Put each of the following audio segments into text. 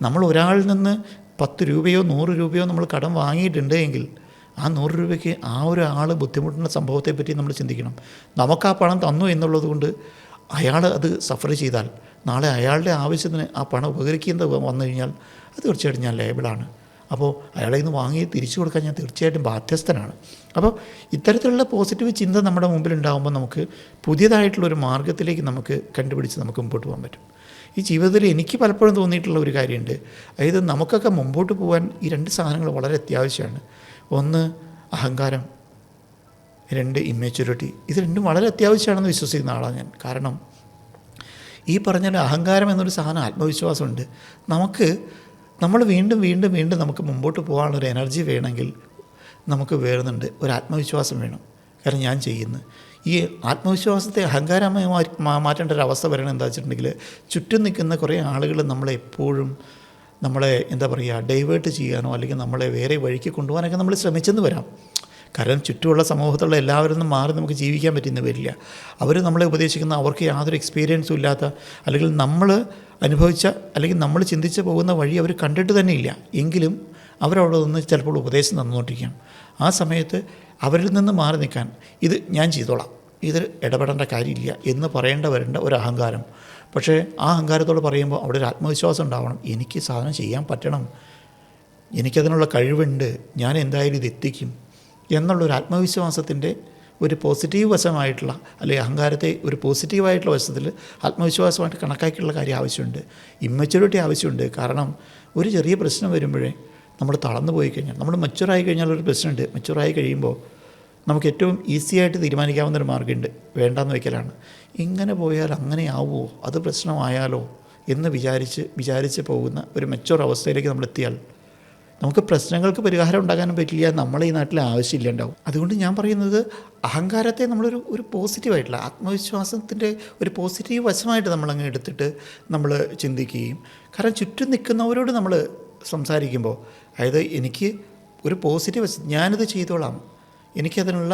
നമ്മൾ ഒരാളിൽ നിന്ന് 10 രൂപയോ 100 രൂപയോ നമ്മൾ കടം വാങ്ങിയിട്ടുണ്ട് എങ്കിൽ ആ 100 രൂപയ്ക്ക് ആ ഒരു ആൾ ബുദ്ധിമുട്ടുന്ന സംഭവത്തെപ്പറ്റി നമ്മൾ ചിന്തിക്കണം. നമുക്ക് ആ പണം തന്നു എന്നുള്ളത് കൊണ്ട് അയാൾ അത് സഫർ ചെയ്താൽ നാളെ അയാളുടെ ആവശ്യത്തിന് ആ പണം ഉപകരിക്കുന്നത് വന്നു കഴിഞ്ഞാൽ അത് തീർച്ചയായിട്ടും ഞാൻ ലയബിളാണ്. അപ്പോൾ അയാളെ നിന്ന് വാങ്ങി തിരിച്ചു കൊടുക്കാൻ ഞാൻ തീർച്ചയായിട്ടും ബാധ്യസ്ഥനാണ്. അപ്പോൾ ഇത്തരത്തിലുള്ള പോസിറ്റീവ് ചിന്ത നമ്മുടെ മുമ്പിലുണ്ടാകുമ്പോൾ നമുക്ക് പുതിയതായിട്ടുള്ളൊരു മാർഗ്ഗത്തിലേക്ക് നമുക്ക് കണ്ടുപിടിച്ച് നമുക്ക് മുമ്പോട്ട് പോകാൻ പറ്റും. ഈ ജീവിതത്തിൽ എനിക്ക് പലപ്പോഴും തോന്നിയിട്ടുള്ള ഒരു കാര്യമുണ്ട്. അതായത് നമുക്കൊക്കെ മുമ്പോട്ട് പോകാൻ ഈ 2 സാധനങ്ങൾ വളരെ അത്യാവശ്യമാണ്. ഒന്ന് അഹങ്കാരം, 2 ഇമ്മെച്യൂരിറ്റി. ഇത് രണ്ടും വളരെ അത്യാവശ്യമാണെന്ന് വിശ്വസിക്കുന്ന ആളാണ് ഞാൻ. കാരണം ഈ പറഞ്ഞ അഹങ്കാരം എന്നൊരു സാധനം ആത്മവിശ്വാസമുണ്ട്. നമ്മൾ വീണ്ടും വീണ്ടും വീണ്ടും നമുക്ക് മുമ്പോട്ട് പോകാനുള്ളൊരു എനർജി വേണമെങ്കിൽ നമുക്ക് വേറുന്നുണ്ട്, ഒരു ആത്മവിശ്വാസം വേണം. കാരണം ഞാൻ ചെയ്യുന്നു ഈ ആത്മവിശ്വാസത്തെ അഹങ്കാരമായി മാറ്റേണ്ട ഒരു അവസ്ഥ വരണം. എന്താ വെച്ചിട്ടുണ്ടെങ്കിൽ ചുറ്റും നിൽക്കുന്ന കുറേ ആളുകൾ നമ്മളെപ്പോഴും എന്താ പറയുക ഡൈവേർട്ട് ചെയ്യാനോ അല്ലെങ്കിൽ നമ്മളെ വേറെ വഴിക്ക് കൊണ്ടുപോകാനൊക്കെ നമ്മൾ ശ്രമിച്ചെന്ന് വരാം. കാരണം ചുറ്റുമുള്ള സമൂഹത്തിലുള്ള എല്ലാവരും നിന്നും മാറി നമുക്ക് ജീവിക്കാൻ പറ്റുന്ന വരില്ല. അവർ നമ്മളെ ഉപദേശിക്കുന്ന അവർക്ക് യാതൊരു എക്സ്പീരിയൻസും ഇല്ലാത്ത അല്ലെങ്കിൽ നമ്മൾ അനുഭവിച്ച അല്ലെങ്കിൽ നമ്മൾ ചിന്തിച്ച് പോകുന്ന വഴി അവർ കണ്ടിട്ട് തന്നെ ഇല്ല എങ്കിലും അവരവിടെ നിന്ന് ചിലപ്പോൾ ഉപദേശം തന്നുകൊണ്ടിരിക്കാം. ആ സമയത്ത് അവരിൽ നിന്ന് മാറി നിൽക്കാൻ ഇത് ഞാൻ ചെയ്തോളാം, ഇത് ഇടപെടേണ്ട കാര്യമില്ല എന്ന് വരേണ്ട ഒരു അഹങ്കാരം. പക്ഷേ ആ അഹങ്കാരത്തോട് പറയുമ്പോൾ അവിടെ ഒരു ആത്മവിശ്വാസം ഉണ്ടാവണം. എനിക്ക് സാധനം ചെയ്യാൻ പറ്റണം, എനിക്കതിനുള്ള കഴിവുണ്ട്, ഞാൻ എന്തായാലും ഇത് എത്തിക്കും എന്നുള്ളൊരു ആത്മവിശ്വാസത്തിൻ്റെ ഒരു പോസിറ്റീവ് വശമായിട്ടുള്ള അല്ലെങ്കിൽ അഹങ്കാരത്തെ ഒരു പോസിറ്റീവായിട്ടുള്ള വശത്തിൽ ആത്മവിശ്വാസമായിട്ട് കണക്കാക്കിയുള്ള കാര്യം ആവശ്യമുണ്ട്. ഇമ്മച്യൂരിറ്റി ആവശ്യമുണ്ട്. കാരണം ഒരു ചെറിയ പ്രശ്നം വരുമ്പോഴേ നമ്മൾ തളർന്നു പോയി കഴിഞ്ഞാൽ, നമ്മൾ മെച്യൂറായി കഴിഞ്ഞാൽ ഒരു പ്രശ്നമുണ്ട്. മെച്യൂറായി കഴിയുമ്പോൾ നമുക്ക് ഏറ്റവും ഈസി ആയിട്ട് തീരുമാനിക്കാവുന്നൊരു മാർഗ്ഗമുണ്ട്, വേണ്ടാന്ന് വയ്ക്കലാണ്. ഇങ്ങനെ പോയാൽ അങ്ങനെ ആവുമോ, അത് പ്രശ്നമായാലോ എന്ന് വിചാരിച്ച് പോകുന്ന ഒരു മെച്യൂർ അവസ്ഥയിലേക്ക് നമ്മളെത്തിയാൽ നമുക്ക് പ്രശ്നങ്ങൾക്ക് പരിഹാരം ഉണ്ടാക്കാനും പറ്റില്ല, നമ്മളെ ഈ നാട്ടിൽ ആവശ്യമില്ല ഉണ്ടാവും. അതുകൊണ്ട് ഞാൻ പറയുന്നത് അഹങ്കാരത്തെ നമ്മളൊരു പോസിറ്റീവായിട്ടുള്ള ആത്മവിശ്വാസത്തിൻ്റെ ഒരു പോസിറ്റീവ് വശമായിട്ട് നമ്മളങ്ങ് എടുത്തിട്ട് നമ്മൾ ചിന്തിക്കുകയും, കാരണം ചുറ്റും നിൽക്കുന്നവരോട് നമ്മൾ സംസാരിക്കുമ്പോൾ അതായത് എനിക്ക് ഒരു പോസിറ്റീവ് വശം, ഞാനിത് ചെയ്തോളാം, എനിക്കതിനുള്ള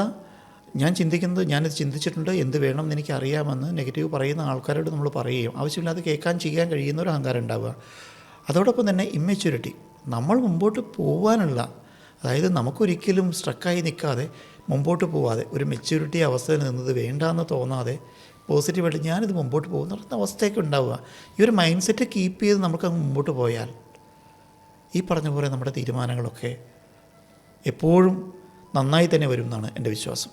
ഞാൻ ചിന്തിക്കുന്നത് ഞാനിത് ചിന്തിച്ചിട്ടുണ്ട്, എന്ത് വേണം എന്ന് എനിക്കറിയാമെന്ന് നെഗറ്റീവ് പറയുന്ന ആൾക്കാരോട് നമ്മൾ പറയുകയും ആവശ്യമില്ലാതെ ചെയ്യാൻ കഴിയുന്ന ഒരു അഹങ്കാരം ഉണ്ടാവുക. അതോടൊപ്പം തന്നെ ഇമ്മെച്യൂരിറ്റി, നമ്മൾ മുമ്പോട്ട് പോകാനുള്ള, അതായത് നമുക്കൊരിക്കലും സ്ട്രക്കായി നിൽക്കാതെ മുമ്പോട്ട് പോവാതെ ഒരു മെച്യൂരിറ്റി അവസ്ഥയിൽ നിന്നത് വേണ്ടാന്ന് തോന്നാതെ പോസിറ്റീവായിട്ട് ഞാനിത് മുമ്പോട്ട് പോകുന്ന അവസ്ഥയൊക്കെ ഉണ്ടാവുക. ഈ ഒരു മൈൻഡ് സെറ്റ് കീപ്പ് ചെയ്ത് നമുക്കങ്ങ് മുമ്പോട്ട് പോയാൽ ഈ പറഞ്ഞ പോലെ നമ്മുടെ തീരുമാനങ്ങളൊക്കെ എപ്പോഴും നന്നായി തന്നെ വരും എന്നാണ് എൻ്റെ വിശ്വാസം.